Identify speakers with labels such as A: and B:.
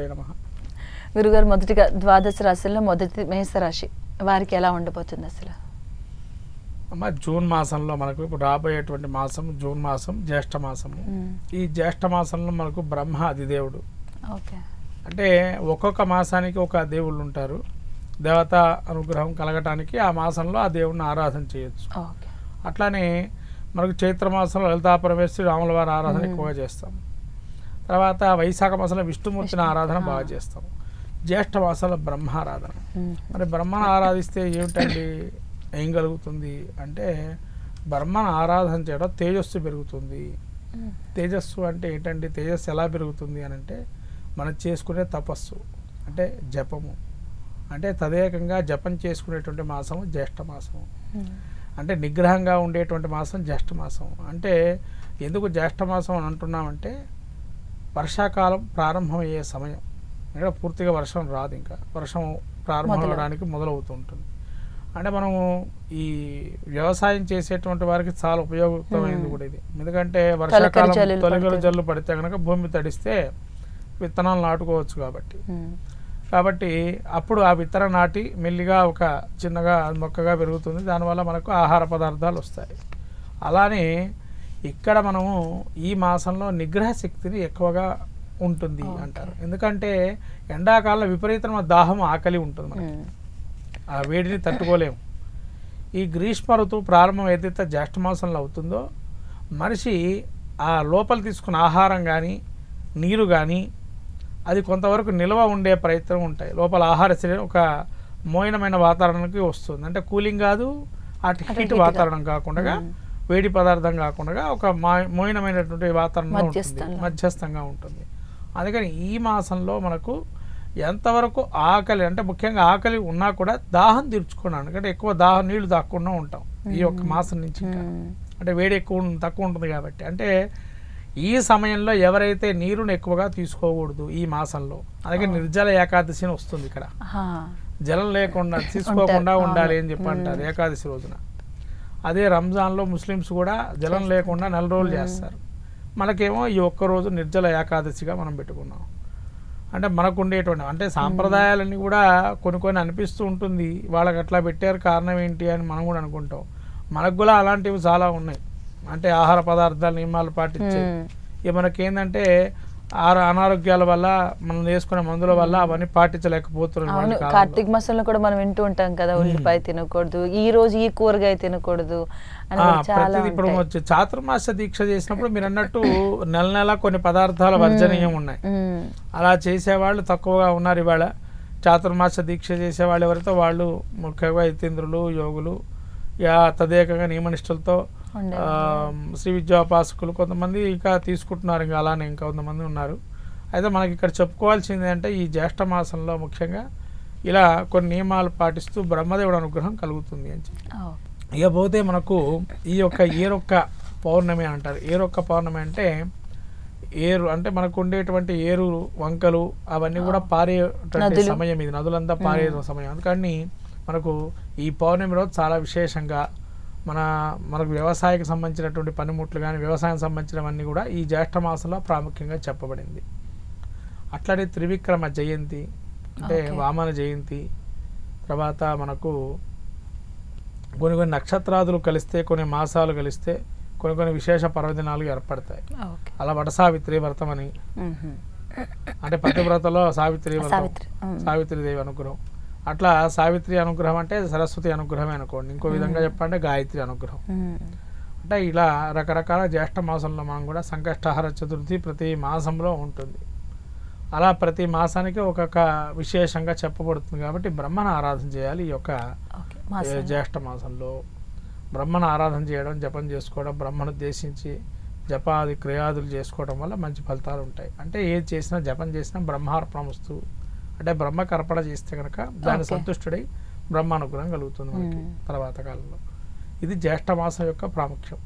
A: నమః.
B: గురుగారు, మొదటిగా ద్వాదశ రాశుల్లో మొదటి మేషరాశి వారికి ఎలా ఉండబోతుంది అసలు?
A: అమ్మ, జూన్ మాసంలో మనకు ఇప్పుడు రాబోయేటువంటి మాసం జూన్ మాసం, జ్యేష్ఠ మాసము. ఈ జ్యేష్ఠ మాసంలో మనకు బ్రహ్మ అధిదేవుడు.
B: ఓకే.
A: అంటే ఒక్కొక్క మాసానికి ఒక దేవుళ్ళు ఉంటారు. దేవత అనుగ్రహం కలగటానికి ఆ మాసంలో ఆ దేవుడిని ఆరాధన చేయొచ్చు.
B: ఓకే.
A: అట్లానే మనకు చైత్ర మాసంలో లలితా పరమేశ్వరి రాముల వారి ఆరాధన ఎక్కువగా చేస్తాం. తర్వాత వైశాఖ మాసంలో విష్ణుమూర్తిని ఆరాధన బాగా చేస్తాం. జ్యేష్ఠ మాసంలో బ్రహ్మారాధన. మరి బ్రహ్మను ఆరాధిస్తే ఏమిటండి ఏం కలుగుతుంది అంటే, బ్రహ్మను ఆరాధన చేయడం తేజస్సు పెరుగుతుంది. తేజస్సు అంటే ఏంటండి? తేజస్సు ఎలా పెరుగుతుంది అని అంటే, మనం చేసుకునే తపస్సు అంటే జపము, అంటే తదేకంగా జపం చేసుకునేటువంటి మాసము జ్యేష్ఠ మాసము. అంటే నిగ్రహంగా ఉండేటువంటి మాసం జ్యేష్ఠ మాసం. అంటే ఎందుకు జ్యేష్ఠ మాసం అని అంటున్నామంటే, వర్షాకాలం ప్రారంభమయ్యే సమయం. అంటే పూర్తిగా వర్షం రాదు, ఇంకా వర్షం ప్రారంభం అవడానికి మొదలవుతూ ఉంటుంది. అంటే మనము ఈ వ్యవసాయం చేసేటువంటి వారికి చాలా ఉపయోగకరమైనది కూడా ఇది. ఎందుకంటే వర్షాకాలం తొలగలు జల్లు పడితే కనుక భూమి తడిస్తే విత్తనాలు నాటుకోవచ్చు. కాబట్టి అప్పుడు ఆ విత్తనం నాటి మెల్లిగా ఒక చిన్నగా మొక్కగా పెరుగుతుంది. దానివల్ల మనకు ఆహార పదార్థాలు వస్తాయి. అలానే ఇక్కడ మనము ఈ మాసంలో నిగ్రహ శక్తిని ఎక్కువగా ఉంటుంది అంటారు. ఎందుకంటే ఎండాకాలంలో విపరీతమైన దాహం, ఆకలి ఉంటుంది మనకి. ఆ వేడిని తట్టుకోలేము. ఈ గ్రీష్మ ఋతువు ప్రారంభం ఏదైతే జ్యేష్ఠ మాసంలో అవుతుందో, మనిషి ఆ లోపల తీసుకున్న ఆహారం కానీ నీరు కానీ అది కొంతవరకు నిల్వ ఉండే ప్రయత్నం ఉంటాయి. లోపల ఆహార శరీరం ఒక మోయినమైన వాతావరణానికి వస్తుంది. అంటే కూలింగ్ కాదు, అటు హీట్ వాతావరణం కాకుండా, వేడి పదార్థం కాకుండా ఒక మోయినమైనటువంటి వాతావరణం ఉంటుంది, మధ్యస్థంగా ఉంటుంది. అందుకని ఈ మాసంలో మనకు ఎంతవరకు ఆకలి, అంటే ముఖ్యంగా ఆకలి ఉన్నా కూడా దాహం తీర్చుకున్నాను. అంటే ఎక్కువ నీళ్లు తాగకుండా ఉంటాం ఈ యొక్క మాసం నుంచి. అంటే వేడి తక్కువ ఉంటుంది కాబట్టి. అంటే ఈ సమయంలో ఎవరైతే నీరుని ఎక్కువగా తీసుకోకూడదు ఈ మాసంలో. అలాగే నిర్జల ఏకాదశి అని వస్తుంది. ఇక్కడ జలం లేకుండా తీసుకోకుండా ఉండాలి అని చెప్పి అంటారు ఏకాదశి రోజున. అదే రంజాన్లో ముస్లిమ్స్ కూడా జలం లేకుండా 4 రోజులు చేస్తారు. మనకేమో ఈ ఒక్కరోజు నిర్జల ఏకాదశిగా మనం పెట్టుకున్నాం. అంటే మనకు ఉండేటువంటి అంటే సాంప్రదాయాలన్నీ కూడా కొన్ని అనిపిస్తూ ఉంటుంది, వాళ్ళకి అట్లా పెట్టారు కారణం ఏంటి అని మనం కూడా అనుకుంటాం. మనకు కూడా అలాంటివి చాలా ఉన్నాయి. అంటే ఆహార పదార్థాల నియమాలు పాటించే ఇక మనకేందంటే అనారోగ్యాల వల్ల మనం వేసుకునే మందుల వల్ల అవన్నీ పాటించలేకపోతున్నాం.
B: కార్తీక మాసంలో కూడా మనం వింటూ ఉంటాం కదా, ఉల్లిపాయ తినకూడదు, ఈ రోజు ఈ కూరగాయ తినకూడదు.
A: ఇప్పుడు చాతుర్మాస దీక్ష చేసినప్పుడు మీరు అన్నట్టు నెల కొన్ని పదార్థాల వర్జనీయం ఉన్నాయి. అలా చేసేవాళ్ళు తక్కువగా ఉన్నారు ఇవాళ. చాతుర్మాస దీక్ష చేసేవాళ్ళు ఎవరైతే వాళ్ళు ముఖ్యంగా యతీంద్రులు, యోగులు, తదేకంగా నియమనిష్టలతో శ్రీ విద్యోపాసకులు కొంతమంది ఇంకా తీసుకుంటున్నారు. ఇంకా అలానే ఇంకా కొంతమంది ఉన్నారు. అయితే మనకి ఇక్కడ చెప్పుకోవాల్సింది అంటే, ఈ జ్యేష్ఠ మాసంలో ముఖ్యంగా ఇలా కొన్ని నియమాలు పాటిస్తూ బ్రహ్మదేవుడు అనుగ్రహం కలుగుతుంది అని చెప్పి. ఇకపోతే మనకు ఈ యొక్క ఏరొక్క పౌర్ణమి అంటారు. ఏరొక్క పౌర్ణమి అంటే ఏరు అంటే మనకు ఉండేటువంటి ఏరు, వంకలు అవన్నీ కూడా పారేటువంటి సమయం. ఇది నదులంతా పారే సమయం. అందుకని మనకు ఈ పౌర్ణమి రోజు చాలా విశేషంగా మనకు వ్యవసాయకు సంబంధించినటువంటి పనిముట్లు కానీ వ్యవసాయం సంబంధించినవన్నీ కూడా ఈ జ్యేష్ఠ మాసంలో ప్రాముఖ్యంగా చెప్పబడింది. అట్లానే త్రివిక్రమ జయంతి అంటే వామన జయంతి, తర్వాత మనకు కొన్ని నక్షత్రాదులు కలిస్తే, కొన్ని మాసాలు కలిస్తే కొన్ని విశేష పర్వదినాలు ఏర్పడతాయి. అలా వటసావిత్రి వ్రతం అని, అంటే పతివ్రతలో సావిత్రి వ్రతం, సావిత్రిదేవి అనుగ్రహం. అట్లా సావిత్రి అనుగ్రహం అంటే సరస్వతి అనుగ్రహమే అనుకోండి. ఇంకో విధంగా చెప్పండి గాయత్రి అనుగ్రహం. అంటే ఇలా రకరకాల జ్యేష్ఠ మాసంలో మనం కూడా సంకష్టహార చతుర్థి ప్రతి మాసంలో ఉంటుంది. అలా ప్రతి మాసానికి ఒక్కొక్క విశేషంగా చెప్పబడుతుంది. కాబట్టి బ్రహ్మను ఆరాధన చేయాలి. ఈ యొక్క జ్యేష్ఠ మాసంలో బ్రహ్మను ఆరాధన చేయడం, జపం చేసుకోవడం, బ్రహ్మను ఉద్దేశించి జపాది క్రియాదులు చేసుకోవడం వల్ల మంచి ఫలితాలు ఉంటాయి. అంటే ఏది చేసినా జపం చేసినా బ్రహ్మార్పణమస్తు అంటే బ్రహ్మకు అర్పణ చేస్తే కనుక దాని సంతుష్టుడై బ్రహ్మానుగ్రహం కలుగుతుంది మనకి తర్వాత కాలంలో. ఇది జ్యేష్ఠ మాసం యొక్క ప్రాముఖ్యం.